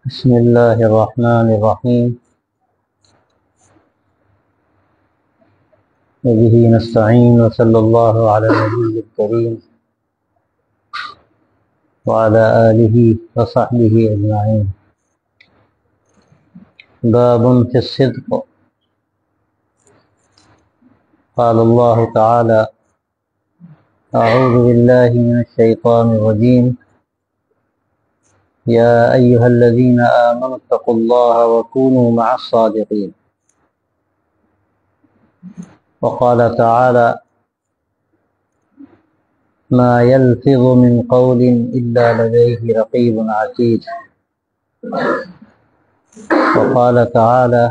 بسم الله الرحمن الرحيم وبه نستعين وصلى الله على النبي الكريم وعلى آله وصحبه أجمعين. باب في الصدق. قال الله تعالى: أعوذ بالله من الشيطان الرجيم. يا أيها الذين آمنوا اتقوا الله وكونوا مع الصادقين. وقال تعالى: ما يلفظ من قول إلا لديه رقيب عتيد. وقال تعالى: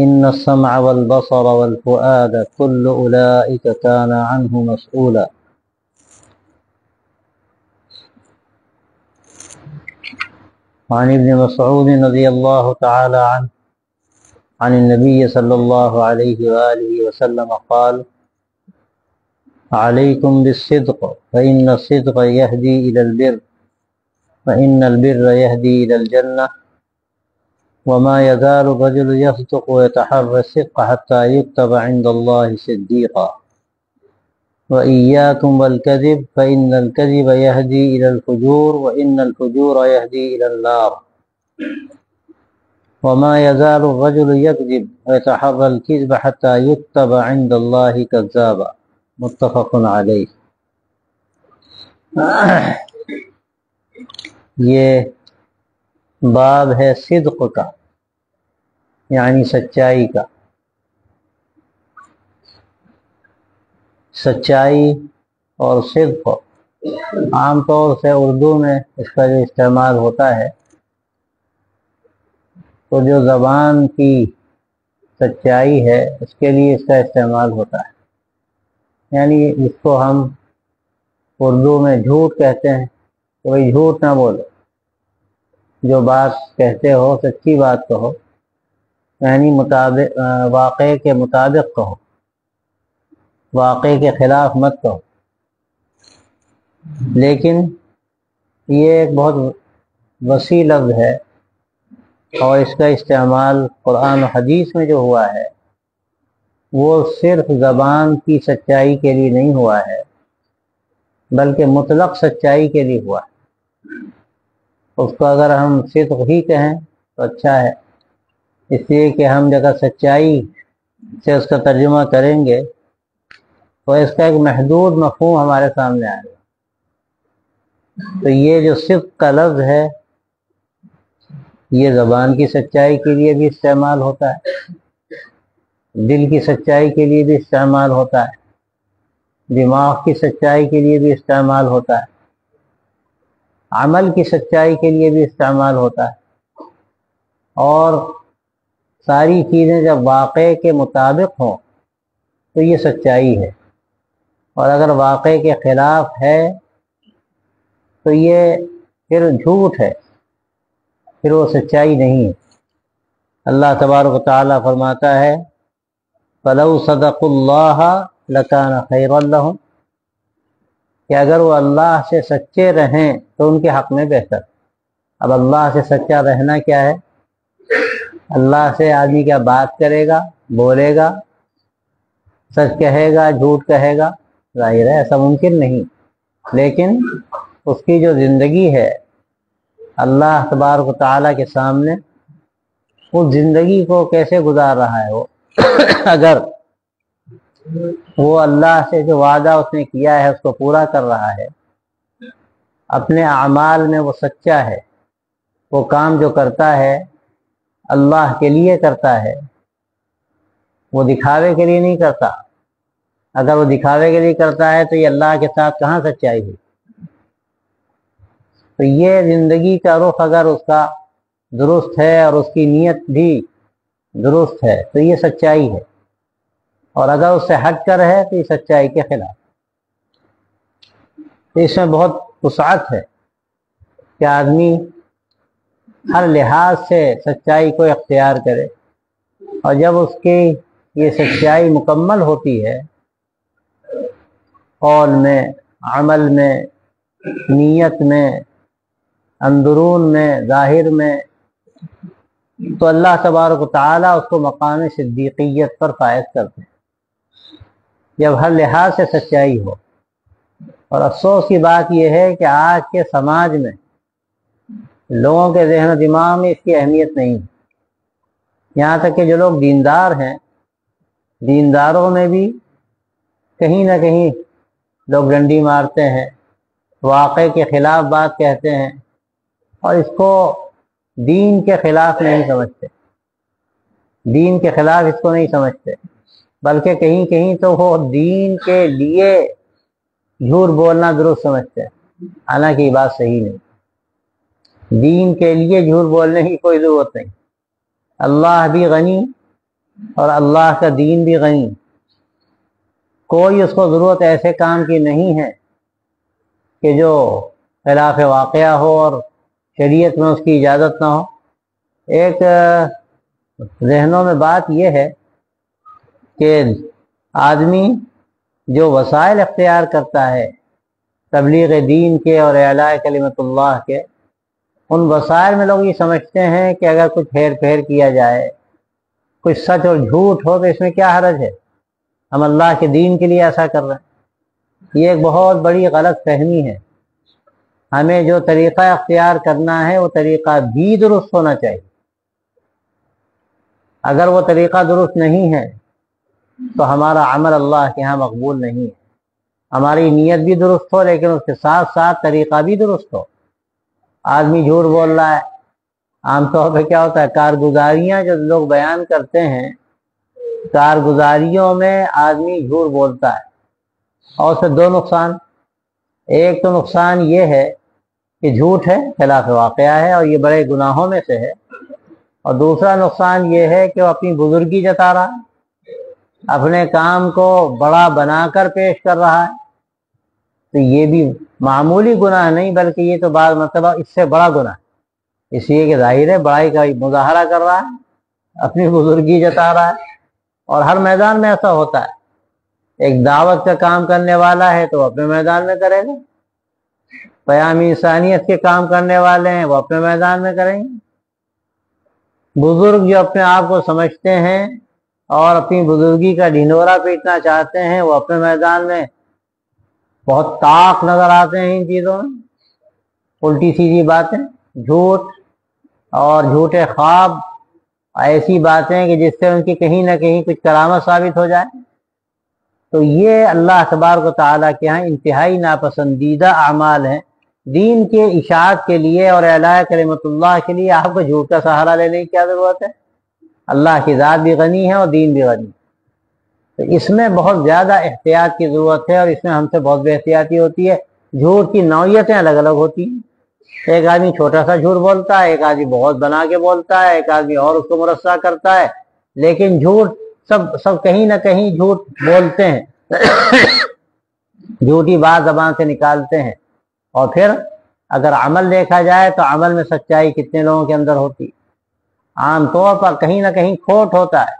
إن السمع والبصر والفؤاد كل أولئك كان عنه مسؤولا. عن ابن مسعود رضي الله تعالى عنه عن النبي صلى الله عليه وآله وسلم قال: عليكم بالصدق فإن الصدق يهدي إلى البر فإن البر يهدي إلى الجنة وما يزال الرجل يصدق ويتحرى الصدق حتى يكتب عند الله صديقا وإياكم والكذب فإن الكذب يهدي إلى الفجور وإن الفجور يهدي إلى النار وما يزال الرجل يكذب ويتحرى الكذب حتى يكتب عند الله كذابا. متفق علیہ. یہ باب ہے صدق کا، یعنی سچائی کا. سچائی اور صدق عام طور سے اردو میں اس کا جو استعمال ہوتا ہے تو جو زبان کی سچائی ہے اس کے لیے اس کا استعمال ہوتا ہے. یعنی جس کو ہم اردو میں جھوٹ کہتے ہیں تو وہی جھوٹ نہ بولو، جو بات کہتے ہو سچی بات کہو، یعنی واقعے کے مطابق کہو، واقعے کے خلاف مت کہو. لیکن یہ ایک بہت وسیع لفظ ہے اور اس کا استعمال قرآن و حدیث میں جو ہوا ہے وہ صرف زبان کی سچائی کے لیے نہیں ہوا ہے بلکہ مطلق سچائی کے لیے ہوا ہے. اس کو اگر ہم صدق ہی کہیں تو اچھا ہے، اس لیے کہ ہم جگہ سچائی سے اس کا ترجمہ کریں گے تو اس کا ایک محدود مفہوم ہمارے سامنے آئے گا. تو یہ جو صدق کا لفظ ہے یہ زبان کی سچائی کے لیے بھی استعمال ہوتا ہے، دل کی سچائی کے لیے بھی استعمال ہوتا ہے، دماغ کی سچائی کے لیے بھی استعمال ہوتا ہے، عمل کی سچائی کے لیے بھی استعمال ہوتا ہے. اور ساری چیزیں جب واقعے کے مطابق ہوں تو یہ سچائی ہے، اور اگر واقعے کے خلاف ہے تو یہ پھر جھوٹ ہے، پھر وہ سچائی نہیں ہے. اللہ تبارک و تعالیٰ فرماتا ہے: فَلَوْ صَدَقُوا اللَّهَ لَكَانَ خَيْرًا لَهُمْ، کہ اگر وہ اللہ سے سچے رہیں تو ان کے حق میں بہتر. اب اللہ سے سچا رہنا کیا ہے؟ اللہ سے آدمی کیا بات کرے گا، بولے گا، سچ کہے گا، جھوٹ کہے گا؟ ظاہر ہے ایسا ممکن نہیں. لیکن اس کی جو زندگی ہے اللہ تبارک و تعالیٰ کے سامنے اس زندگی کو کیسے گزار رہا ہے وہ اگر وہ اللہ سے جو وعدہ اس نے کیا ہے اس کو پورا کر رہا ہے، اپنے اعمال میں وہ سچا ہے، وہ کام جو کرتا ہے اللہ کے لیے کرتا ہے، وہ دکھاوے کے لیے نہیں کرتا. اگر وہ دکھاوے کے لیے کرتا ہے تو یہ اللہ کے ساتھ کہاں سچائی ہے؟ تو یہ زندگی کا رخ اگر اس کا درست ہے اور اس کی نیت بھی درست ہے تو یہ سچائی ہے، اور اگر اس سے ہٹ کر ہے تو یہ سچائی کے خلاف. تو اس میں بہت وسعت ہے کہ آدمی ہر لحاظ سے سچائی کو اختیار کرے، اور جب اس کی یہ سچائی مکمل ہوتی ہے قول میں، عمل میں، نیت میں، اندرون میں، ظاہر میں، تو اللہ تبارک و تعالیٰ اس کو مقام صدیقیت پر فائز کرتے ہیں جب ہر لحاظ سے سچائی ہو۔ اور افسوس کی بات یہ ہے کہ آج کے سماج میں لوگوں کے ذہن و دماغ میں اس کی اہمیت نہیں ہے، یہاں تک کہ جو لوگ دیندار ہیں، دینداروں میں بھی کہیں نہ کہیں لوگ ڈنڈی مارتے ہیں، واقعے کے خلاف بات کہتے ہیں، اور اس کو دین کے خلاف نہیں سمجھتے، دین کے خلاف اس کو نہیں سمجھتے، بلکہ کہیں کہیں تو وہ دین کے لیے جھوٹ بولنا درست سمجھتے ہیں، حالانکہ یہ بات صحیح نہیں۔ دین کے لیے جھوٹ بولنے کی کوئی ضرورت نہیں، اللہ بھی غنی اور اللہ کا دین بھی غنی، کوئی اس کو ضرورت ایسے کام کی نہیں ہے کہ جو خلاف واقعہ ہو اور شریعت میں اس کی اجازت نہ ہو۔ ایک ذہنوں میں بات یہ ہے کہ آدمی جو وسائل اختیار کرتا ہے تبلیغ دین کے اور اعلاء کلمت اللہ کے، ان وسائل میں لوگ یہ سمجھتے ہیں کہ اگر کچھ ہیر پھیر کیا جائے، کچھ سچ اور جھوٹ ہو تو اس میں کیا حرج ہے، ہم اللہ کے دین کے لیے ایسا کر رہے ہیں۔ یہ ایک بہت بڑی غلط فہمی ہے۔ ہمیں جو طریقہ اختیار کرنا ہے وہ طریقہ بھی درست ہونا چاہیے۔ اگر وہ طریقہ درست نہیں ہے تو ہمارا عمل اللہ کے ہاں مقبول نہیں ہے۔ ہماری نیت بھی درست ہو لیکن اس کے ساتھ ساتھ طریقہ بھی درست ہو۔ آدمی جھوٹ بول رہا ہے، عام طور پہ کیا ہوتا ہے، کارگزاریاں جو لوگ بیان کرتے ہیں، کارگزاریوں میں آدمی جھوٹ بولتا ہے، اور اس سے دو نقصان، ایک تو نقصان یہ ہے کہ جھوٹ ہے، خلاف واقعہ ہے اور یہ بڑے گناہوں میں سے ہے، اور دوسرا نقصان یہ ہے کہ وہ اپنی بزرگی جتا رہا ہے، اپنے کام کو بڑا بنا کر پیش کر رہا ہے۔ تو یہ بھی معمولی گناہ نہیں بلکہ یہ تو بعض مرتبہ اس سے بڑا گناہ ہے، اس لیے کہ ظاہر ہے بڑائی کا مظاہرہ کر رہا ہے، اپنی بزرگی جتا رہا ہے، اور ہر میدان میں ایسا ہوتا ہے۔ ایک دعوت کا کام کرنے والا ہے تو وہ اپنے میدان میں کرے گا، پیام انسانیت کے کام کرنے والے ہیں وہ اپنے میدان میں کریں گے، بزرگ جو اپنے آپ کو سمجھتے ہیں اور اپنی بزرگی کا ڈھنڈورا پیٹنا چاہتے ہیں وہ اپنے میدان میں بہت طاق نظر آتے ہیں۔ ان چیزوں میں الٹی سیدھی باتیں، جھوٹ اور جھوٹے خواب، ایسی باتیں کہ جس سے ان کی کہیں نہ کہیں کچھ کرامت ثابت ہو جائے، تو یہ اللہ تبارک و تعالیٰ کے ہاں انتہائی ناپسندیدہ اعمال ہیں۔ دین کے اشاعت کے لیے اور اعلاء کلمت اللہ کے لیے آپ کو جھوٹ کا سہارا لینے کی کیا ضرورت ہے؟ اللہ کی ذات بھی غنی ہے اور دین بھی غنی ہے۔ تو اس میں بہت زیادہ احتیاط کی ضرورت ہے، اور اس میں ہم سے بہت بے احتیاطی ہوتی ہے۔ جھوٹ کی نوعیتیں الگ الگ ہوتی ہیں، ایک آدمی چھوٹا سا جھوٹ بولتا ہے، ایک آدمی بہت بنا کے بولتا ہے، ایک آدمی اور اس کو مرصع کرتا ہے، لیکن جھوٹ سب کہیں نہ کہیں جھوٹ بولتے ہیں، جھوٹی بات زبان سے نکالتے ہیں۔ اور پھر اگر عمل دیکھا جائے تو عمل میں سچائی کتنے لوگوں کے اندر ہوتی؟ عام طور پر کہیں نہ کہیں کھوٹ ہوتا ہے۔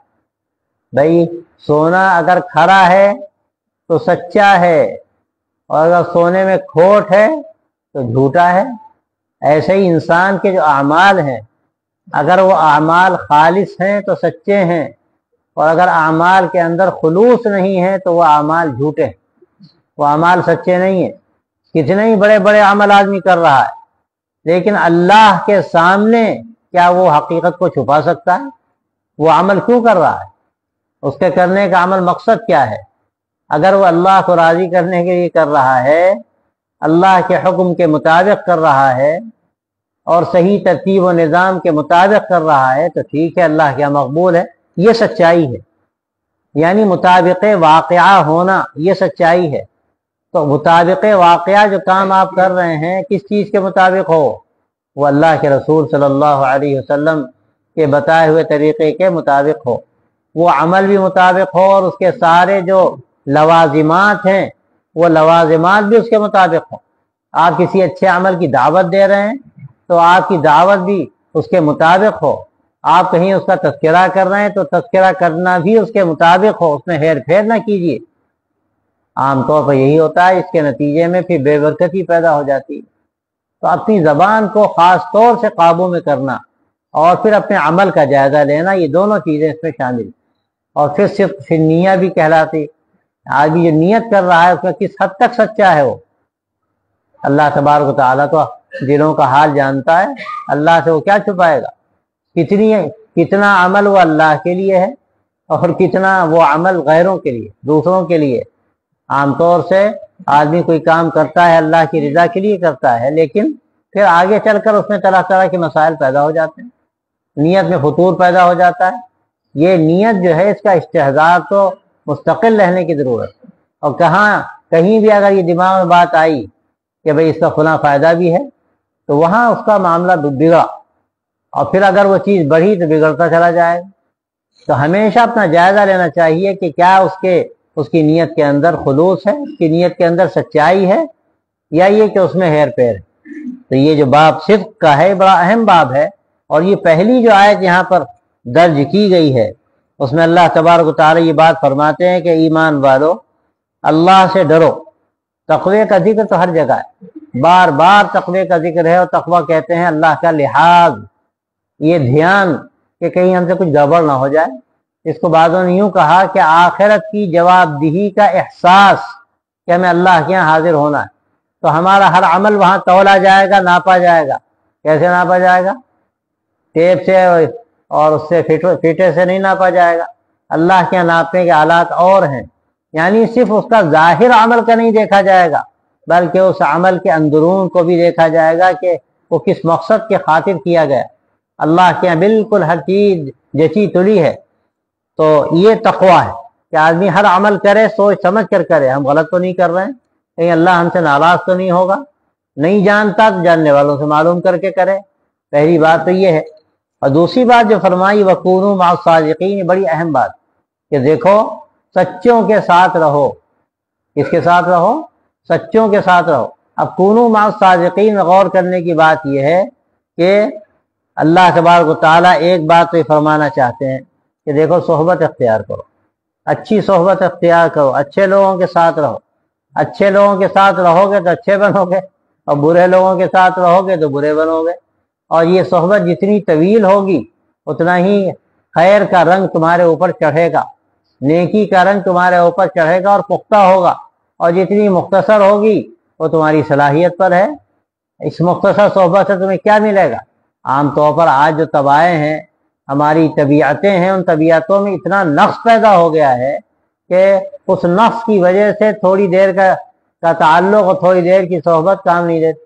بھائی سونا اگر کھرا ہے تو سچا ہے، اور اگر سونے میں کھوٹ ہے تو جھوٹا ہے۔ ایسے ہی انسان کے جو اعمال ہیں، اگر وہ اعمال خالص ہیں تو سچے ہیں، اور اگر اعمال کے اندر خلوص نہیں ہے تو وہ اعمال جھوٹے ہیں، وہ اعمال سچے نہیں ہیں۔ کتنے ہی بڑے بڑے عمل آدمی کر رہا ہے، لیکن اللہ کے سامنے کیا وہ حقیقت کو چھپا سکتا ہے؟ وہ عمل کیوں کر رہا ہے؟ اس کے کرنے کا عمل مقصد کیا ہے؟ اگر وہ اللہ کو راضی کرنے کے لیے کر رہا ہے، اللہ کے حکم کے مطابق کر رہا ہے، اور صحیح ترتیب و نظام کے مطابق کر رہا ہے تو ٹھیک ہے، اللہ کے مقبول ہے، یہ سچائی ہے۔ یعنی مطابق واقعہ ہونا یہ سچائی ہے۔ تو مطابق واقعہ جو کام آپ کر رہے ہیں کس چیز کے مطابق ہو؟ وہ اللہ کے رسول صلی اللہ علیہ وسلم کے بتائے ہوئے طریقے کے مطابق ہو، وہ عمل بھی مطابق ہو، اور اس کے سارے جو لوازمات ہیں وہ لوازمات بھی اس کے مطابق ہوں۔ آپ کسی اچھے عمل کی دعوت دے رہے ہیں تو آپ کی دعوت بھی اس کے مطابق ہو، آپ کہیں اس کا تذکرہ کر رہے ہیں تو تذکرہ کرنا بھی اس کے مطابق ہو، اس میں ہیر پھیر نہ کیجیے۔ عام طور پر یہی ہوتا ہے، اس کے نتیجے میں پھر بے برکتی پیدا ہو جاتی ہے۔ تو اپنی زبان کو خاص طور سے قابو میں کرنا اور پھر اپنے عمل کا جائزہ لینا، یہ دونوں چیزیں اس میں شامل۔ اور پھر صرف نیت بھی کہلاتی، آدمی جو نیت کر رہا ہے اس میں کس حد تک سچا ہے وہ، اللہ تبارک و تعالیٰ تو دلوں کا حال جانتا ہے، اللہ سے وہ کیا چھپائے گا، کتنا عمل وہ اللہ کے لیے ہے اور کتنا وہ عمل غیروں کے لیے، دوسروں کے لیے۔ عام طور سے آدمی کوئی کام کرتا ہے اللہ کی رضا کے لیے کرتا ہے، لیکن پھر آگے چل کر اس میں طرح طرح کے مسائل پیدا ہو جاتے ہیں، نیت میں فطور پیدا ہو جاتا ہے۔ یہ نیت جو ہے اس کا استحضار تو مستقل رہنے کی ضرورت ہے، اور کہیں بھی اگر یہ دماغ میں بات آئی کہ بھئی اس کا فلاں فائدہ بھی ہے تو وہاں اس کا معاملہ بگڑا، اور پھر اگر وہ چیز بڑھی تو بگڑتا چلا جائے گا۔ تو ہمیشہ اپنا جائزہ لینا چاہیے کہ کیا اس کی نیت کے اندر خلوص ہے، اس کی نیت کے اندر سچائی ہے، یا یہ کہ اس میں ہیر پیر ہے۔ تو یہ جو باب صدق کا ہے بڑا اہم باب ہے، اور یہ پہلی جو آیت یہاں پر درج کی گئی ہے اس میں اللہ تبارک و تعالی یہ بات فرماتے ہیں کہ ایمان والو اللہ سے ڈرو۔ تقوی کا ذکر تو ہر جگہ ہے، بار بار تقوی کا ذکر ہے، اور تقوی کہتے ہیں اللہ کا لحاظ، یہ دھیان کہ کہیں ہم سے کچھ گڑبڑ نہ ہو جائے۔ اس کو بعضوں نے یوں کہا کہ آخرت کی جواب دہی کا احساس کہ ہمیں اللہ کے یہاں حاضر ہونا ہے، تو ہمارا ہر عمل وہاں تولا جائے گا، ناپا جائے گا۔ کیسے ناپا جائے گا؟ ٹیپ سے اور اس سے فیٹے سے نہیں ناپا جائے گا، اللہ کے یہاں ناپنے کے آلات اور ہیں۔ یعنی صرف اس کا ظاہر عمل کا نہیں دیکھا جائے گا، بلکہ اس عمل کے اندرون کو بھی دیکھا جائے گا کہ وہ کس مقصد کے خاطر کیا گیا۔ اللہ کے یہاں بالکل ہر چیز جچی تلی ہے۔ تو یہ تقوی ہے کہ آدمی ہر عمل کرے سوچ سمجھ کر کرے، ہم غلط تو نہیں کر رہے ہیں، کہیں اللہ ہم سے ناراض تو نہیں ہوگا، نہیں جانتا تو جاننے والوں سے معلوم کر کے کرے۔ پہلی بات تو یہ ہے۔ اور دوسری بات جو فرمائی وَكُونُوا مَعَ الصَّادِقِينَ، بڑی اہم بات کہ دیکھو سچوں کے ساتھ رہو۔ کس کے ساتھ رہو؟ سچوں کے ساتھ رہو۔ اب کونوا مع الصادقین میں غور کرنے کی بات یہ ہے کہ اللہ تبارک و تعالیٰ ایک بات تو فرمانا چاہتے ہیں کہ دیکھو صحبت اختیار کرو، اچھی صحبت اختیار کرو، اچھے لوگوں کے ساتھ رہو۔ اچھے لوگوں کے ساتھ رہو گے تو اچھے بنو گے، اور برے لوگوں کے ساتھ رہو گے تو برے بنو گے۔ اور یہ صحبت جتنی طویل ہوگی اتنا ہی خیر کا رنگ تمہارے اوپر چڑھے گا، نیکی کا رنگ تمہارے اوپر چڑھے گا اور پختہ ہوگا، اور جتنی مختصر ہوگی وہ تمہاری صلاحیت پر ہے۔ اس مختصر صحبت سے تمہیں کیا ملے گا؟ عام طور پر آج جو طبائع ہیں، ہماری طبیعتیں ہیں، ان طبیعتوں میں اتنا نقص پیدا ہو گیا ہے کہ اس نقص کی وجہ سے تھوڑی دیر کا تعلق اور تھوڑی دیر کی صحبت کام نہیں دیتی۔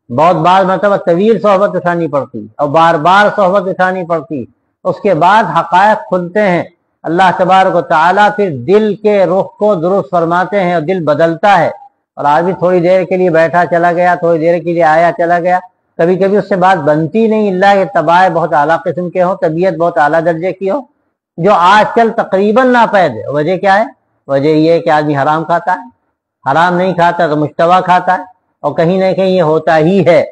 بہت بار مرتبہ طویل صحبت اٹھانی پڑتی اور بار بار صحبت اٹھانی پڑتی، اس کے بعد حقائق کھلتے ہیں۔ اللہ تبارک و تعالیٰ پھر دل کے رخ کو درست فرماتے ہیں اور دل بدلتا ہے، اور آدمی تھوڑی دیر کے لیے بیٹھا چلا گیا، تھوڑی دیر کے لیے آیا چلا گیا، کبھی کبھی اس سے بات بنتی نہیں، اللہ کے طبائع بہت اعلیٰ قسم کے ہوں، طبیعت بہت اعلیٰ درجے کی ہو، جو آج کل تقریباً ناپید ہے۔ وجہ کیا ہے؟ وجہ یہ ہے کہ آدمی حرام کھاتا ہے، حرام نہیں کھاتا تو مشتبہ کھاتا ہے، اور کہیں نہ کہیں یہ ہوتا ہی ہے،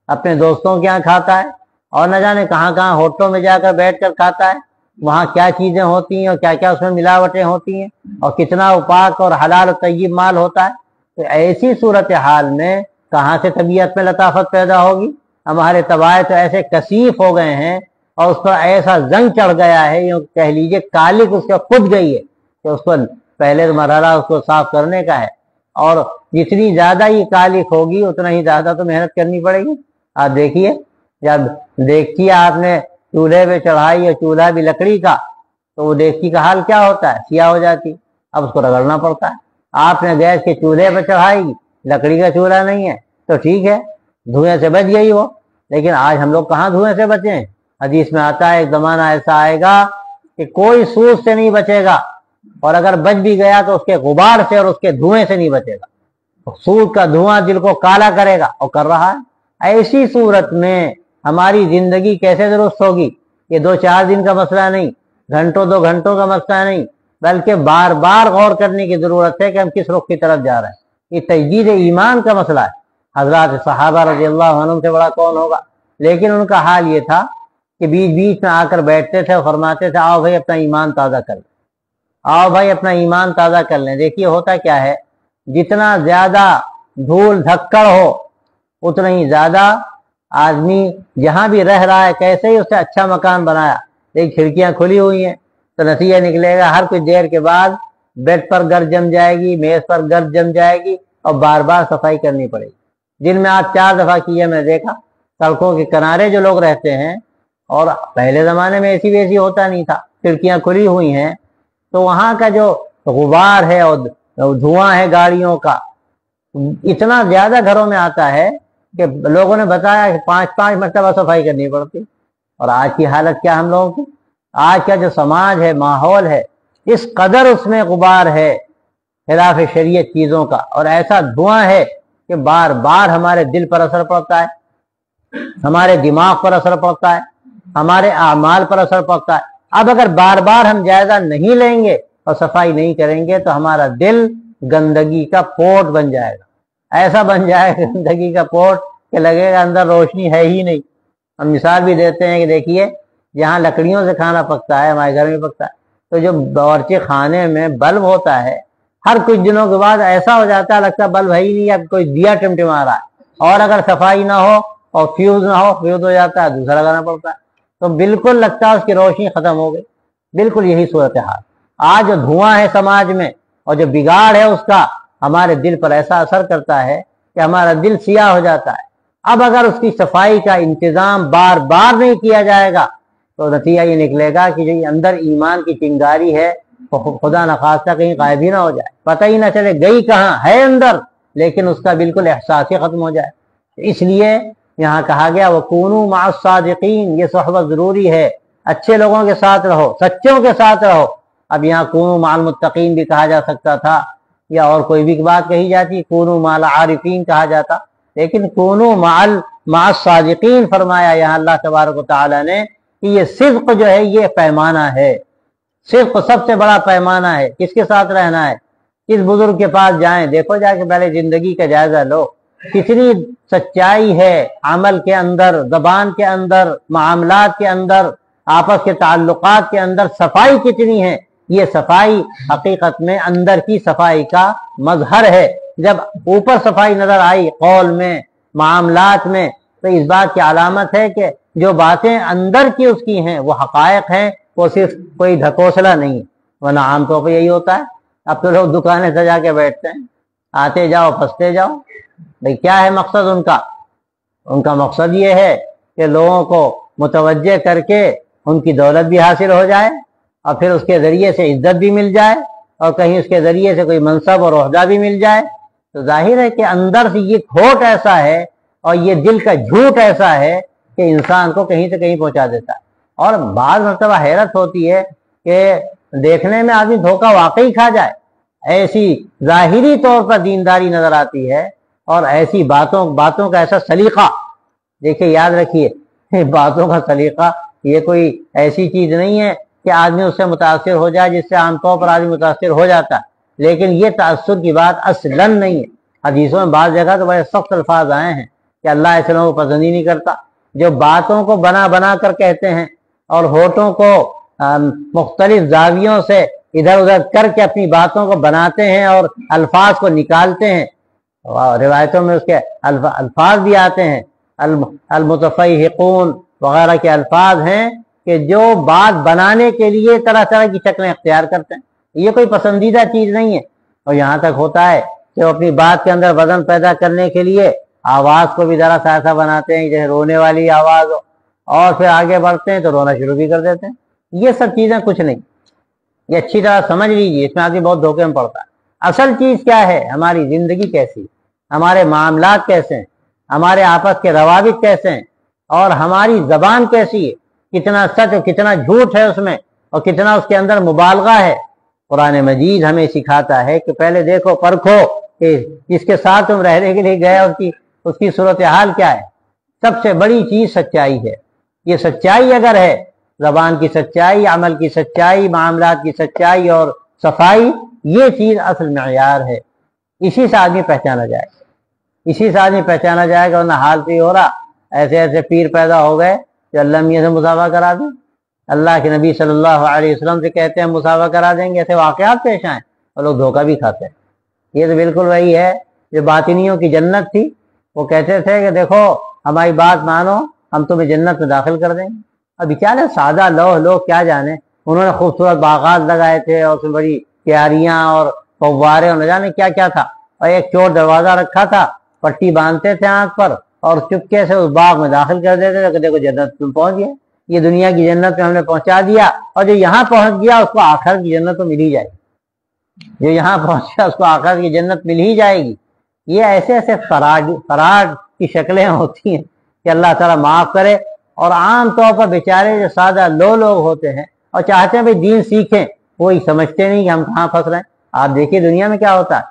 اپنے دوستوں کے یہاں کھاتا ہے، اور نہ جانے کہاں کہاں ہوٹلوں میں جا کر بیٹھ کر کھاتا ہے، وہاں کیا چیزیں ہوتی ہیں اور کیا کیا اس میں ملاوٹیں ہوتی ہیں، اور کتنا پاک اور حلال و طیب مال ہوتا ہے۔ تو ایسی صورتحال میں کہاں سے طبیعت میں لطافت پیدا ہوگی؟ ہمارے طبائع تو ایسے کثیف ہو گئے ہیں اور اس پر ایسا زنگ چڑھ گیا ہے، یوں کہہ لیجیے کالک اس کا کھد گئی ہے کہ اس پر پہلے مرحلہ اس کو صاف کرنے کا ہے، اور جتنی زیادہ یہ کالک ہوگی اتنا ہی زیادہ تو محنت کرنی پڑے گی۔ آپ دیکھیے، جب دیکھیے آپ نے چولہے پہ چڑھائی اور چولہا بھی لکڑی کا، تو وہ دیکھی کا حال کیا ہوتا ہے؟ سیاہ ہو جاتی، اب اس کو رگڑنا پڑتا ہے۔ آپ نے گیس کے چولہے پہ چڑھائی، لکڑی کا چولہا نہیں ہے تو ٹھیک ہے، دھوئیں سے بچ گئی وہ، لیکن آج ہم لوگ کہاں دھوئیں سے بچیں؟ حدیث میں آتا ہے ایک زمانہ ایسا آئے گا کہ کوئی سوز سے نہیں بچے گا، اور اگر بچ بھی گیا تو اس کے غبار سے اور اس کے دھوئیں سے نہیں بچے گا۔ سود کا دھواں دل کو کالا کرے گا، اور کر رہا ہے۔ ایسی صورت میں ہماری زندگی کیسے درست ہوگی؟ یہ 2-4 دن کا مسئلہ نہیں، گھنٹوں 2 گھنٹوں کا مسئلہ نہیں، بلکہ بار بار غور کرنے کی ضرورت ہے کہ ہم کس رخ کی طرف جا رہے ہیں۔ یہ تجدید ایمان کا مسئلہ ہے۔ حضرات صحابہ رضی اللہ عنہم سے بڑا کون ہوگا؟ لیکن ان کا حال یہ تھا کہ بیچ بیچ میں آ کر بیٹھتے تھے اور فرماتے تھے آؤ بھائی اپنا ایمان تازہ کر لیں، آؤ بھائی اپنا ایمان تازہ کر لیں۔ دیکھیے ہوتا کیا ہے، جتنا زیادہ دھول دھکڑ ہو اتنا ہی زیادہ آدمی جہاں بھی رہ رہا ہے کیسے ہی اسے اچھا مکان بنایا، ایک کھڑکیاں کھلی ہوئی ہیں تو نتیجہ نکلے گا ہر کچھ دیر کے بعد بیڈ پر گرد جم جائے گی، میز پر گرد جم جائے گی اور بار بار صفائی کرنی پڑے گی۔ دن میں آج 4 دفعہ کی ہے، میں نے دیکھا سڑکوں کے کنارے جو لوگ رہتے ہیں، اور پہلے زمانے میں ایسی ویسی ہوتا نہیں تھا، کھڑکیاں کھلی ہوئی ہیں تو وہاں کا جو غبار ہے اور دھواں ہے گاڑیوں کا اتنا زیادہ گھروں میں آتا ہے کہ لوگوں نے بتایا کہ 5 مرتبہ صفائی کرنی پڑتی۔ اور آج کی حالت کیا ہم لوگوں کی، آج کا جو سماج ہے، ماحول ہے، اس قدر اس میں غبار ہے خلاف شریعت چیزوں کا، اور ایسا دھواں ہے کہ بار بار ہمارے دل پر اثر پڑتا ہے، ہمارے دماغ پر اثر پڑتا ہے، ہمارے اعمال پر اثر پڑتا ہے۔ اب اگر بار بار ہم جائزہ نہیں لیں گے اور صفائی نہیں کریں گے تو ہمارا دل گندگی کا پورٹ بن جائے گا، ایسا بن جائے گا گندگی کا پورٹ کہ لگے گا اندر روشنی ہے ہی نہیں۔ ہم مثال بھی دیتے ہیں کہ دیکھیے جہاں لکڑیوں سے کھانا پکتا ہے، ہمارے گھر میں پکتا ہے، تو جو باورچی خانے میں بلب ہوتا ہے ہر کچھ دنوں کے بعد ایسا ہو جاتا ہے لگتا ہے بلب ہے ہی نہیں، اب کوئی دیا ٹمٹما رہا ہے، اور اگر صفائی نہ ہو اور فیوز نہ ہو، فیوز ہو جاتا ہے، دوسرا لگانا پڑتا ہے، تو بالکل لگتا ہے اس کی روشنی ختم ہو گئی۔ بالکل یہی صورتحال آج جو دھواں ہے سماج میں اور جو بگاڑ ہے اس کا ہمارے دل پر ایسا اثر کرتا ہے کہ ہمارا دل سیاہ ہو جاتا ہے۔ اب اگر اس کی صفائی کا انتظام بار بار نہیں کیا جائے گا تو نتیجہ یہ نکلے گا کہ جو اندر ایمان کی چنگاری ہے وہ خدا نخواستہ کہیں غائب ہی نہ ہو جائے، پتہ ہی نہ چلے گئی کہاں ہے اندر، لیکن اس کا بالکل احساس ہی ختم ہو جائے۔ اس لیے یہاں کہا گیا وَكُونُوا مَعَ الصَّادِقِينَ، یہ صحبت ضروری ہے، اچھے لوگوں کے ساتھ رہو، سچوں کے ساتھ رہو۔ اب یہاں کونوا مع المتقین بھی کہا جا سکتا تھا، یا اور کوئی بھی بات کہی جاتی، کونوا مع العارفین کہا جاتا، لیکن کونوا مع الصادقین فرمایا یہاں اللہ تبارک و تعالی نے کہ یہ صدق جو ہے یہ پیمانہ ہے، صدق سب سے بڑا پیمانہ ہے۔ کس کے ساتھ رہنا ہے، کس بزرگ کے پاس جائیں، دیکھو جا کے پہلے زندگی کا جائزہ لو، کتنی سچائی ہے عمل کے اندر، زبان کے اندر، معاملات کے اندر، آپس کے تعلقات کے اندر صفائی کتنی ہے۔ یہ صفائی حقیقت میں اندر کی صفائی کا مظہر ہے۔ جب اوپر صفائی نظر آئی قول میں، معاملات میں، تو اس بات کی علامت ہے کہ جو باتیں اندر کی اس کی ہیں وہ حقائق ہیں، وہ صرف کوئی ڈھکوسلا نہیں، ورنہ عام طور پہ یہی ہوتا ہے۔ اب تو لوگ دکانیں سجا کے بیٹھتے ہیں، آتے جاؤ پھنستے جاؤ، بھئی کیا ہے مقصد ان کا مقصد یہ ہے کہ لوگوں کو متوجہ کر کے ان کی دولت بھی حاصل ہو جائے، اور پھر اس کے ذریعے سے عزت بھی مل جائے، اور کہیں اس کے ذریعے سے کوئی منصب اور عہدہ بھی مل جائے۔ تو ظاہر ہے کہ اندر سے یہ کھوٹ ایسا ہے اور یہ دل کا جھوٹ ایسا ہے کہ انسان کو کہیں سے کہیں پہنچا دیتا ہے۔ اور بعض مرتبہ حیرت ہوتی ہے کہ دیکھنے میں آدمی دھوکہ واقعی کھا جائے، ایسی ظاہری طور پر دینداری نظر آتی ہے، اور ایسی باتوں کا ایسا سلیقہ، دیکھیں یاد رکھیے باتوں کا سلیقہ یہ کوئی ایسی چیز نہیں ہے کہ آدمی اس سے متاثر ہو جائے جس سے عام طور پر آدمی متاثر ہو جاتا ہے، لیکن یہ تأثر کی بات اصلاً نہیں ہے۔ حدیثوں میں بعض جگہ تو بڑے سخت الفاظ آئے ہیں کہ اللہ ایسے لوگوں کو پسند ہی نہیں کرتا جو باتوں کو بنا کر کہتے ہیں اور ہونٹوں کو مختلف زاویوں سے ادھر ادھر کر کے اپنی باتوں کو بناتے ہیں اور الفاظ کو نکالتے ہیں۔ روایتوں میں اس کے الفاظ بھی آتے ہیں، المتفیحقون وغیرہ کے الفاظ ہیں کہ جو بات بنانے کے لیے طرح طرح کی شکلیں اختیار کرتے ہیں۔ یہ کوئی پسندیدہ چیز نہیں ہے، اور یہاں تک ہوتا ہے کہ وہ اپنی بات کے اندر وزن پیدا کرنے کے لیے آواز کو بھی ذرا سا ایسا بناتے ہیں جیسے رونے والی آواز ہو، اور پھر آگے بڑھتے ہیں تو رونا شروع بھی کر دیتے ہیں۔ یہ سب چیزیں کچھ نہیں، یہ اچھی طرح سمجھ لیجیے، اس میں آدمی بہت دھوکے میں پڑتا ہے۔ اصل چیز کیا ہے، ہماری زندگی کیسی، ہمارے معاملات کیسے ہیں، ہمارے آپس کے روابط کیسے ہیں، اور ہماری زبان کیسی ہے، کتنا سچ اور کتنا جھوٹ ہے اس میں، اور کتنا اس کے اندر مبالغہ ہے۔ قرآن مجید ہمیں سکھاتا ہے کہ پہلے دیکھو پرکھو کہ جس کے ساتھ تم رہنے کے لیے گئے اس کی صورتحال کیا ہے۔ سب سے بڑی چیز سچائی ہے۔ یہ سچائی اگر ہے، زبان کی سچائی، عمل کی سچائی، معاملات کی سچائی اور صفائی، یہ چیز اصل معیار ہے۔ اسی سے آدمی پہچانا جائے گا، اسی سے آدمی پہچانا جائے گا، ورنہ حال تو یہ ہو رہا ایسے ایسے پیر پیدا ہو گئے جو اللہ میاں سے مسافہ کرا دیں، اللہ کے نبی صلی اللہ علیہ وسلم سے کہتے ہیں مسافہ کرا دیں گے، ایسے واقعات پیش آئیں اور لوگ دھوکہ بھی کھاتے ہیں۔ یہ تو بالکل وہی ہے جو باطنیوں کی جنت تھی، وہ کہتے تھے کہ دیکھو ہماری بات مانو، ہم تمہیں جنت میں داخل کر دیں گے۔ اب بیچارے سادہ لوگ کیا جانے، انہوں نے خوبصورت باغات لگائے تھے اور اس میں بڑی پیاریاں اور فوارے اور نہ جانے کیا کیا تھا، اور ایک چور دروازہ رکھا تھا، پٹی باندھتے تھے آنکھ پر اور چپکے سے اس باغ میں داخل کر دیتے تھے کہ دیکھو جنت میں پہنچ گئے، یہ دنیا کی جنت میں ہم نے پہنچا دیا، اور جو یہاں پہنچ گیا اس کو آخرت کی جنت تو مل ہی جائے گی، جو یہاں پہنچ گیا اس کو آخرت کی جنت مل ہی جائے گی۔ یہ ایسے ایسے فراڈ کی شکلیں ہوتی ہیں کہ اللہ تعالیٰ معاف کرے۔ اور عام طور پر بیچارے جو سادہ لوگ ہوتے ہیں اور چاہتے ہیں بھائی دین سیکھیں، وہی سمجھتے نہیں کہ ہم کہاں پھنس رہے ہیں۔ آپ دیکھیے دنیا میں کیا ہوتا ہے،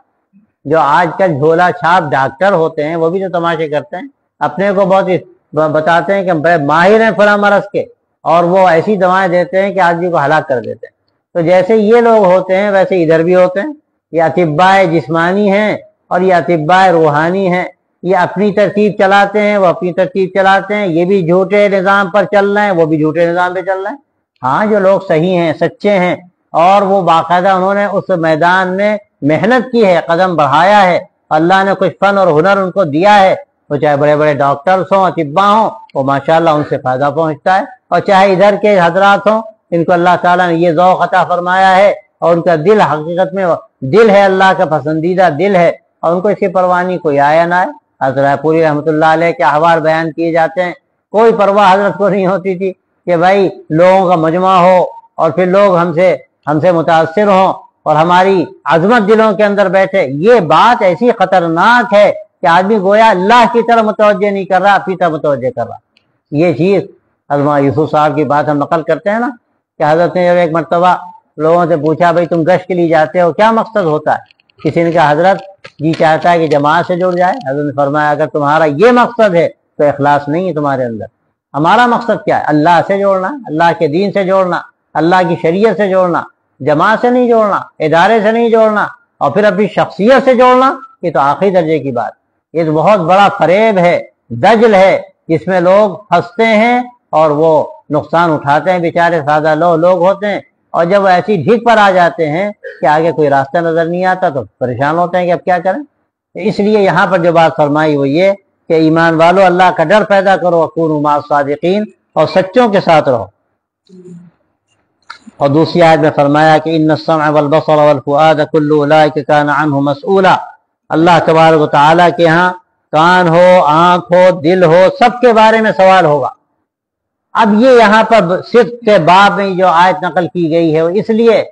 جو آج کل جھولا چھاپ ڈاکٹر ہوتے ہیں وہ بھی تو تماشے کرتے ہیں، اپنے کو بہت بتاتے ہیں کہ بڑے ماہر ہیں فلاں مرض کے، اور وہ ایسی دوائیں دیتے ہیں کہ آدمی کو ہلاک کر دیتے ہیں۔ تو جیسے یہ لوگ ہوتے ہیں ویسے ادھر بھی ہوتے ہیں، یہ اطباء جسمانی ہیں اور یہ اطباء روحانی ہیں، یہ اپنی ترتیب چلاتے ہیں، وہ اپنی ترتیب چلاتے ہیں، یہ بھی جھوٹے نظام پر چل رہے ہیں، وہ بھی جھوٹے نظام پہ چل رہے ہیں۔ ہاں جو لوگ صحیح ہیں، سچے ہیں، اور وہ باقاعدہ انہوں نے اس میدان میں محنت کی ہے، قدم بڑھایا ہے، اللہ نے کچھ فن اور ہنر ان کو دیا ہے، وہ چاہے بڑے بڑے ڈاکٹرز ہوں، اطباء ہوں، وہ ماشاءاللہ ان سے فائدہ پہنچتا ہے، اور چاہے ادھر کے حضرات ہوں، ان کو اللہ تعالیٰ نے یہ ذوق عطا فرمایا ہے، اور ان کا دل حقیقت میں دل ہے، اللہ کا پسندیدہ دل ہے، اور ان کو اس کی پرواہ نہیں، کوئی آیا نہ آئے۔ حضرت پوری رحمۃ اللہ علیہ کے احوال بیان کیے جاتے ہیں، کوئی پرواہ حضرت کو نہیں ہوتی تھی کہ بھائی لوگوں کا مجمع ہو اور پھر لوگ ہم سے متاثر ہوں اور ہماری عظمت دلوں کے اندر بیٹھے۔ یہ بات ایسی خطرناک ہے کہ آدمی گویا اللہ کی طرف متوجہ نہیں کر رہا، اپنی طرف متوجہ کر رہا۔ یہ چیز حضرت یوسف صاحب کی بات ہم نقل کرتے ہیں نا کہ حضرت نے جب ایک مرتبہ لوگوں سے پوچھا بھائی تم گشت کے لیے جاتے ہو کیا مقصد ہوتا ہے؟ کسی نے کہا حضرت جی چاہتا ہے کہ جماعت سے جڑ جائے۔ حضرت نے فرمایا اگر تمہارا یہ مقصد ہے تو اخلاص نہیں ہے تمہارے اندر۔ ہمارا مقصد کیا ہے؟ اللہ سے جوڑنا، اللہ کے دین سے جوڑنا، اللہ کی شریعت سے جوڑنا، جماعت سے نہیں جوڑنا، ادارے سے نہیں جوڑنا، اور پھر اپنی شخصیت سے جوڑنا، یہ تو آخری درجے کی بات۔ یہ تو بہت بڑا فریب ہے، دجل ہے، جس میں لوگ پھنستے ہیں اور وہ نقصان اٹھاتے ہیں، بیچارے سادہ لوگ ہوتے ہیں، اور جب وہ ایسی ڈھیک پر آ جاتے ہیں کہ آگے کوئی راستہ نظر نہیں آتا تو پریشان ہوتے ہیں کہ اب کیا کریں۔ اس لیے یہاں پر جو بات فرمائی وہ یہ کہ ایمان والو اللہ کا ڈر پیدا کرو، وَكُونُوا مَعَ الصَّادِقِينَ، اور سچوں کے ساتھ رہو۔ اور دوسری آیت میں فرمایا کہ ان السمع والبصر والفؤاد كل اولئک كان عنه مسؤولا، اللہ تبارک و تعالیٰ کے ہاں کان ہو، آنکھ ہو، دل ہو، سب کے بارے میں سوال ہوگا۔ اب یہ یہاں پر صرف کے باب میں جو آیت نقل کی گئی ہے وہ اس لیے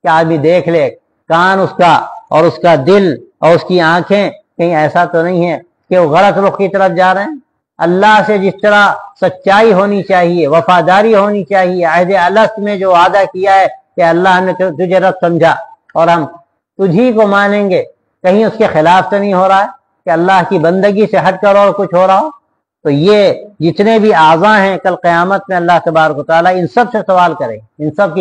کہ آدمی دیکھ لے کان اس کا اور اس کا دل اور اس کی آنکھیں کہیں ایسا تو نہیں ہے کہ وہ غلط رخ کی طرف جا رہے ہیں۔ اللہ سے جس طرح سچائی ہونی چاہیے، وفاداری ہونی چاہیے، عہد الست میں جو وعدہ کیا ہے کہ اللہ نے تجھے رب سمجھا اور ہم تجھی کو مانیں گے، کہیں اس کے خلاف تو نہیں ہو رہا ہے کہ اللہ کی بندگی سے ہٹ کر اور کچھ ہو رہا ہو۔ تو یہ جتنے بھی اعضاء ہیں کل قیامت میں اللہ تبارک و تعالیٰ ان سب سے سوال کرے، ان سب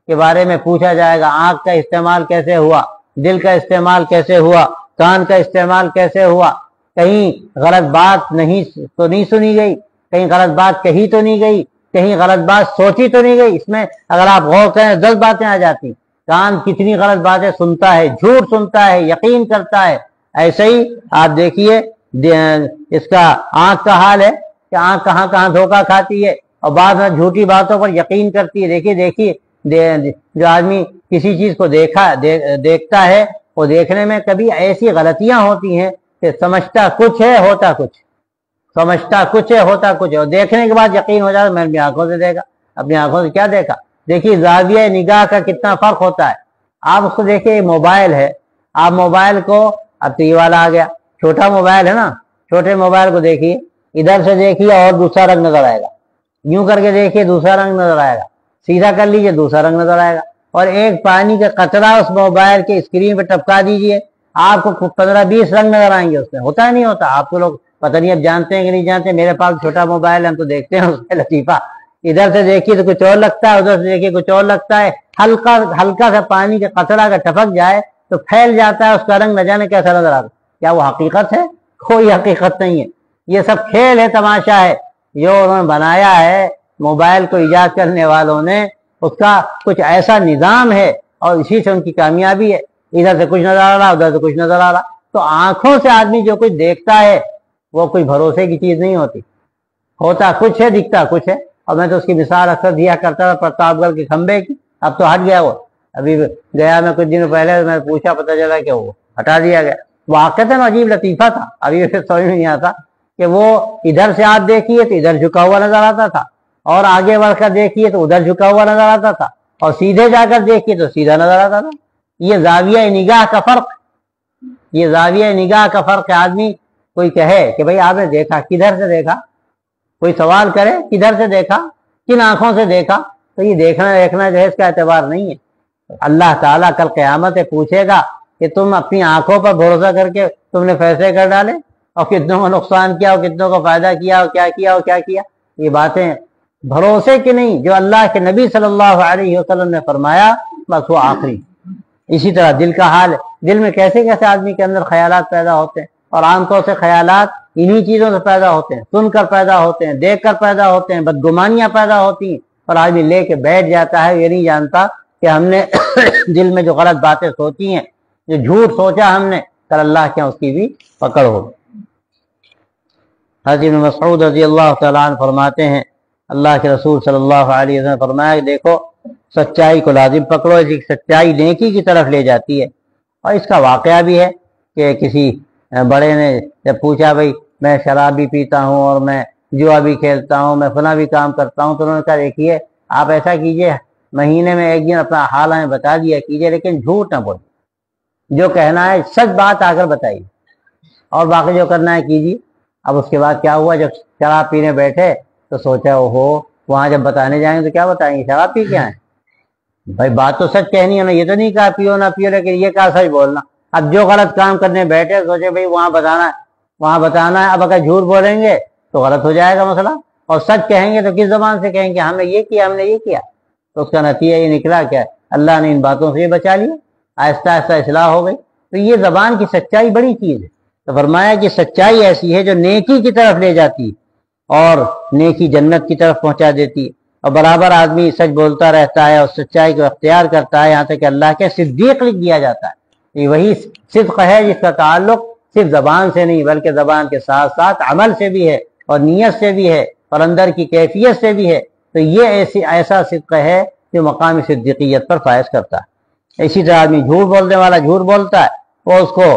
کے بارے میں پوچھا جائے گا۔ آنکھ کا استعمال کیسے ہوا، دل کا استعمال کیسے ہوا، کان کا استعمال کیسے ہوا، کہیں غلط بات نہیں سنی گئی، کہیں غلط بات کہی تو نہیں گئی، کہیں غلط بات سوچی تو نہیں گئی۔ اس میں اگر آپ غور کریں 10 باتیں آ جاتی۔ کان کتنی غلط باتیں سنتا ہے، جھوٹ سنتا ہے، یقین کرتا ہے۔ ایسے ہی آپ دیکھیے اس کا آنکھ کا حال ہے کہ آنکھ کہاں کہاں دھوکہ کھاتی ہے اور بعد میں جھوٹی باتوں پر یقین کرتی ہے۔ دیکھیے جو آدمی کسی چیز کو دیکھتا ہے وہ دیکھنے میں کبھی ایسی غلطیاں ہوتی ہیں کہ سمجھتا کچھ ہے ہوتا کچھ، سمجھتا کچھ ہے ہوتا کچھ ہے، اور دیکھنے کے بعد یقین ہو جاتا میں اپنی آنکھوں سے دیکھا، اپنی آنکھوں سے کیا دیکھا۔ دیکھیے زاویہ نگاہ کا کتنا فرق ہوتا ہے۔ آپ اس کو دیکھیے موبائل ہے، آپ موبائل کو اب تو یہ والا آ گیا، چھوٹا موبائل ہے نا، چھوٹے موبائل کو دیکھیے، ادھر سے دیکھیے اور دوسرا رنگ نظر آئے گا، یوں کر کے دیکھیے دوسرا رنگ نظر آئے گا، سیدھا کر لیجئے دوسرا رنگ نظر آئے گا، اور ایک پانی کا قطرہ اس موبائل کے اسکرین پہ ٹپکا دیجئے، آپ کو 15-20 رنگ نظر آئیں گے اس میں۔ ہوتا ہے نہیں ہوتا؟ آپ کو لوگ پتہ نہیں اب جانتے ہیں کہ نہیں جانتے، میرے پاس چھوٹا موبائل ہے، ہم تو دیکھتے ہیں اس میں لطیفہ، ادھر سے دیکھیے تو کچھ اور لگتا ہے، ادھر سے دیکھیے کچھ اور لگتا ہے، ہلکا سا پانی کا قطرہ اگر ٹپک جائے تو پھیل جاتا ہے، اس کا رنگ نہ جانے کیسا نظر آتا ہے۔ کیا وہ حقیقت ہے؟ کوئی حقیقت نہیں ہے، یہ سب کھیل ہے، تماشا ہے جو انہوں نے بنایا ہے موبائل کو ایجاد کرنے والوں نے، اس کا کچھ ایسا نظام ہے اور اسی سے ان کی کامیابی ہے، ادھر سے کچھ نظر آ رہا ادھر سے کچھ نظر آ رہا۔ تو آنکھوں سے آدمی جو کچھ دیکھتا ہے وہ کوئی بھروسے کی چیز نہیں ہوتی. ہوتا کچھ ہے, دکھتا کچھ ہے. اور میں تو اس کی مثال اکثر دیا کرتا تھا پرتاپ گڑھ کے کھمبے کی. اب تو ہٹ گیا وہ. ابھی گیا میں کچھ دنوں پہلے, میں پوچھا, پتہ چلا کہ وہ ہٹا دیا گیا. واقعتاً عجیب لطیفہ تھا. ابھی پھر سمجھ میں نہیں آتا کہ وہ ادھر سے آپ دیکھیے تو ادھر جھکا ہوا نظر آتا تھا, اور آگے بڑھ کر دیکھیے تو ادھر جھکا ہوا نظر آتا تھا, اور سیدھے جا کر دیکھیے تو سیدھا نظر آتا تھا. یہ زاویہ نگاہ کا فرق, یہ زاویہ نگاہ کا فرق ہے. آدمی کوئی کہے کہ بھئی آپ نے دیکھا, کدھر سے دیکھا؟ کوئی سوال کرے کدھر سے دیکھا, کن آنکھوں سے دیکھا؟ تو یہ دیکھنا جو ہے اس کا اعتبار نہیں ہے. اللہ تعالیٰ کل قیامت پوچھے گا کہ تم اپنی آنکھوں پر بھروسہ کر کے تم نے فیصلے کر ڈالے, اور کتنوں کو نقصان کیا, اور کتنوں کو فائدہ کیا, اور کیا کیا اور کیا کیا. یہ باتیں بھروسے کی نہیں. جو اللہ کے نبی صلی اللہ علیہ وسلم نے فرمایا بس وہ آخری. اسی طرح دل کا حال ہے. دل میں کیسے کیسے آدمی کے اندر خیالات پیدا ہوتے ہیں, اور عام طور سے خیالات انہی چیزوں سے پیدا ہوتے ہیں, سن کر پیدا ہوتے ہیں, دیکھ کر پیدا ہوتے ہیں, بدگمانیاں پیدا ہوتی ہیں, اور آدمی لے کے بیٹھ جاتا ہے. یہ نہیں جانتا کہ ہم نے دل میں جو غلط باتیں سوچی ہیں, جو جھوٹ سوچا ہم نے, کل اللہ کے اس کی بھی پکڑ ہو. حضرت ابن مسعود رضی اللہ تعالیٰ عنہ فرماتے ہیں, اللہ کے رسول صلی اللہ علیہ وسلم فرمایا کہ دیکھو سچائی کو لازم پکڑو, اس کی سچائی نیکی کی طرف لے جاتی ہے. اور اس کا واقعہ بھی ہے کہ کسی بڑے نے جب پوچھا بھئی میں شراب بھی پیتا ہوں, اور میں جوا بھی کھیلتا ہوں, میں فلاں بھی کام کرتا ہوں, تو انہوں نے کہا دیکھیے آپ ایسا کیجئے, مہینے میں ایک دن اپنا حال ہمیں بتا دیا کیجئے, لیکن جھوٹ نہ بولیں. جو کہنا ہے سچ بات آ کر بتائیے, اور باقی جو کرنا ہے کیجیے. اب اس کے بعد کیا ہوا, جب شراب پینے بیٹھے تو سوچا اوہو وہاں جب بتانے جائیں گے تو کیا بتائیں گے, شراب پی کے آئیں. بھائی بات تو سچ کہنی ہے نا, یہ تو نہیں کہا پیو نہ پیو, لیکن یہ کہا سچ بولنا. اب جو غلط کام کرنے بیٹھے سوچے بھائی وہاں بتانا ہے, وہاں بتانا ہے. اب اگر جھوٹ بولیں گے تو غلط ہو جائے گا مسئلہ, اور سچ کہیں گے تو کس زبان سے کہیں گے ہم نے یہ کیا, ہم نے یہ کیا. تو اس کا نتیجہ یہ نکلا کیا, اللہ نے ان باتوں سے یہ بچا لیا, آہستہ آہستہ اصلاح ہو گئی. تو یہ زبان کی سچائی بڑی چیز ہے. تو فرمایا کہ سچائی ایسی ہے جو نیکی کی طرف لے جاتی ہے, اور نیکی جنت کی طرف پہنچا دیتی ہے. اور برابر آدمی سچ بولتا رہتا ہے اور سچائی کو اختیار کرتا ہے, یہاں تک کہ اللہ کے صدیق لکھ دیا جاتا ہے. یہ وہی صدق ہے جس کا تعلق صرف زبان سے نہیں بلکہ زبان کے ساتھ ساتھ عمل سے بھی ہے, اور نیت سے بھی ہے, اور اندر کی کیفیت سے بھی ہے. تو یہ ایسا صدق ہے جو مقام صدیقیت پر فائز کرتا ہے. اسی طرح آدمی جھوٹ بولنے والا جھوٹ بولتا ہے, وہ اس کو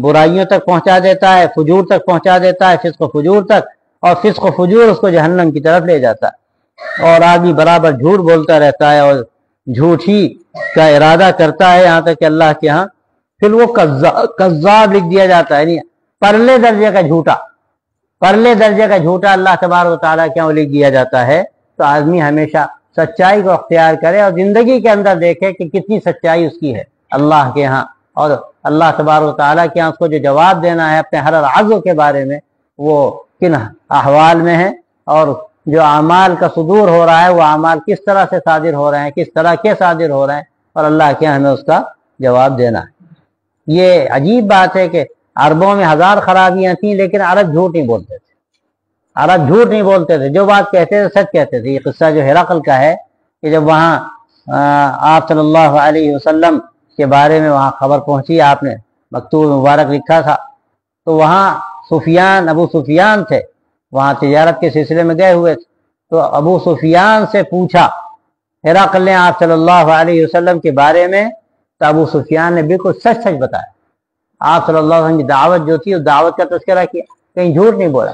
برائیوں تک پہنچا دیتا ہے, فجور تک پہنچا دیتا ہے, فسق و فجور تک, اور فسق و فجور اس کو جہنم کی طرف لے جاتا ہے. اور آدمی برابر جھوٹ بولتا رہتا ہے, اور جھوٹ ہی کا ارادہ کرتا ہے, یہاں تک کہ اللہ کے ہاں پھر وہ کذاب لکھ دیا جاتا ہے. نہیں, پرلے درجے کا جھوٹا, پرلے درجے کا جھوٹا اللہ تبارک و تعالیٰ کے ہاں لکھ دیا جاتا ہے. تو آدمی ہمیشہ سچائی کو اختیار کرے, اور زندگی کے اندر دیکھے کہ کتنی سچائی اس کی ہے اللہ کے ہاں, اور اللہ تبارک و تعالیٰ کے ہاں اس کو جو جواب دینا ہے اپنے ہر عزو کے بارے میں, وہ کن احوال میں ہے, اور جو اعمال کا صدور ہو رہا ہے وہ اعمال کس طرح سے صادر ہو رہے ہیں, کس طرح کے صادر ہو رہے ہیں, اور اللہ کے ہمیں اس کا جواب دینا ہے. یہ عجیب بات ہے کہ عربوں میں ہزار خرابیاں تھیں, لیکن عرب جھوٹ نہیں بولتے تھے. عرب جھوٹ نہیں بولتے تھے, جو بات کہتے تھے سچ کہتے تھے. یہ قصہ جو ہرقل کا ہے کہ جب وہاں آپ صلی اللہ علیہ وسلم کے بارے میں وہاں خبر پہنچی, آپ نے مکتوب مبارک لکھا تھا, تو وہاں ابو سفیان تھے, وہاں تجارت کے سلسلے میں گئے ہوئے تھے. تو ابو سفیان سے پوچھا ہرقل نے آپ صلی اللہ علیہ وسلم کے بارے میں, تو ابو سفیان نے بالکل سچ سچ بتایا. آپ صلی اللہ علیہ وسلم کی دعوت جو تھی اس دعوت کا تذکرہ کیا, کہیں جھوٹ نہیں بولا.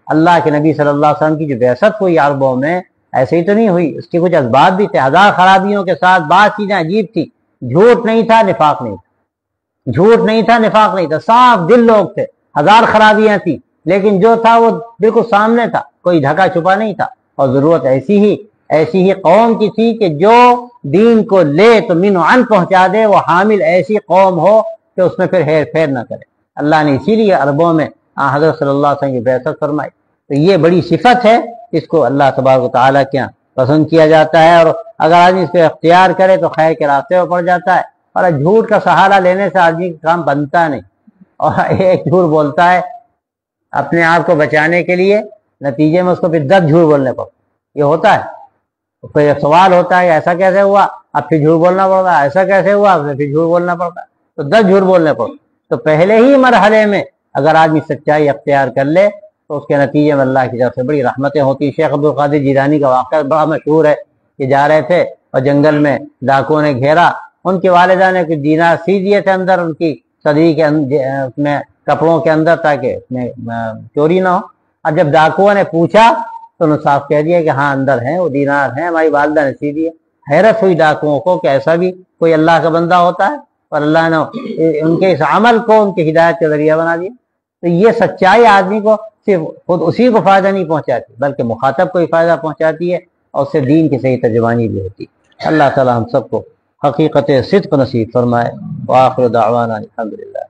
اللہ کے نبی صلی اللہ علیہ وسلم کی جو بعثت ہوئی عربوں میں ایسے ہی تو نہیں ہوئی, اس کے کچھ اسباب بھی تھے. ہزار خرابیوں کے ساتھ بعض چیزیں عجیب تھی. جھوٹ نہیں تھا, نفاق نہیں تھا, جھوٹ نہیں تھا, نفاق نہیں تھا, صاف دل لوگ تھے. ہزار خرابیاں تھیں, لیکن جو تھا وہ بالکل سامنے تھا, کوئی ڈھکا چھپا نہیں تھا. اور ضرورت ایسی ہی قوم کی تھی کہ جو دین کو لے تو من و عن پہنچا دے, وہ حامل ایسی قوم ہو کہ اس میں پھر ہیر پھیر نہ کرے. اللہ نے اسی لیے عربوں میں حضرت صلی اللہ علیہ وسلم کی بعثت فرمائی. تو یہ بڑی صفت ہے, اس کو اللہ تبارک و تعالیٰ کے یہاں پسند کیا جاتا ہے, اور اگر آدمی اس کو اختیار کرے تو خیر کے راستے پر پڑ جاتا ہے. اور جھوٹ کا سہارا لینے سے آدمی کا کام بنتا نہیں, اور ایک جھوٹ بولتا ہے اپنے آپ کو بچانے کے لیے, نتیجے میں اس کو پھر 10 جھوٹ بولنے پڑتا. یہ ہوتا ہے. کوئی سوال ہوتا ہے ایسا کیسے ہوا, اب پھر جھوٹ بولنا پڑتا, ایسا کیسے ہوا, پھر جھوٹ بولنا پڑتا, تو 10 جھوٹ بولنے پڑتے. تو پہلے ہی مرحلے میں اگر آدمی سچائی اختیار کر لے تو اس کے نتیجے میں اللہ کی طرف سے بڑی رحمتیں ہوتی ہیں۔ شیخ عبدالقادر جیلانی کا واقعہ بڑا مشہور ہے کہ جا رہے تھے اور جنگل میں ڈاکوؤں نے گھیرا، ان کی والدہ نے کچھ دینار سی دیے تھے اندر ان کی صدی کے میں کپڑوں کے اندر تاکہ اس میں چوری نہ ہو۔ اور جب ڈاکوؤں نے پوچھا تو انہوں نے صاف کہہ دیا کہ ہاں اندر ہیں، وہ دینار ہیں، ہماری والدہ نے سی دیے۔ حیرت ہوئی ڈاکوؤں کو کہ ایسا بھی کوئی اللہ کا بندہ ہوتا ہے، اور اللہ نے ان کے اس عمل کو ان کی ہدایت کا ذریعہ بنا دیا۔ تو یہ سچائی آدمی کو صرف خود اسی کو فائدہ نہیں پہنچاتی بلکہ مخاطب کو ہی فائدہ پہنچاتی ہے، اور اس سے دین کی صحیح ترجمانی بھی ہوتی ہے۔ اللہ تعالی ہم سب کو حقیقت صدق نصیب فرمائے۔ وآخر دعوانا الحمدللہ۔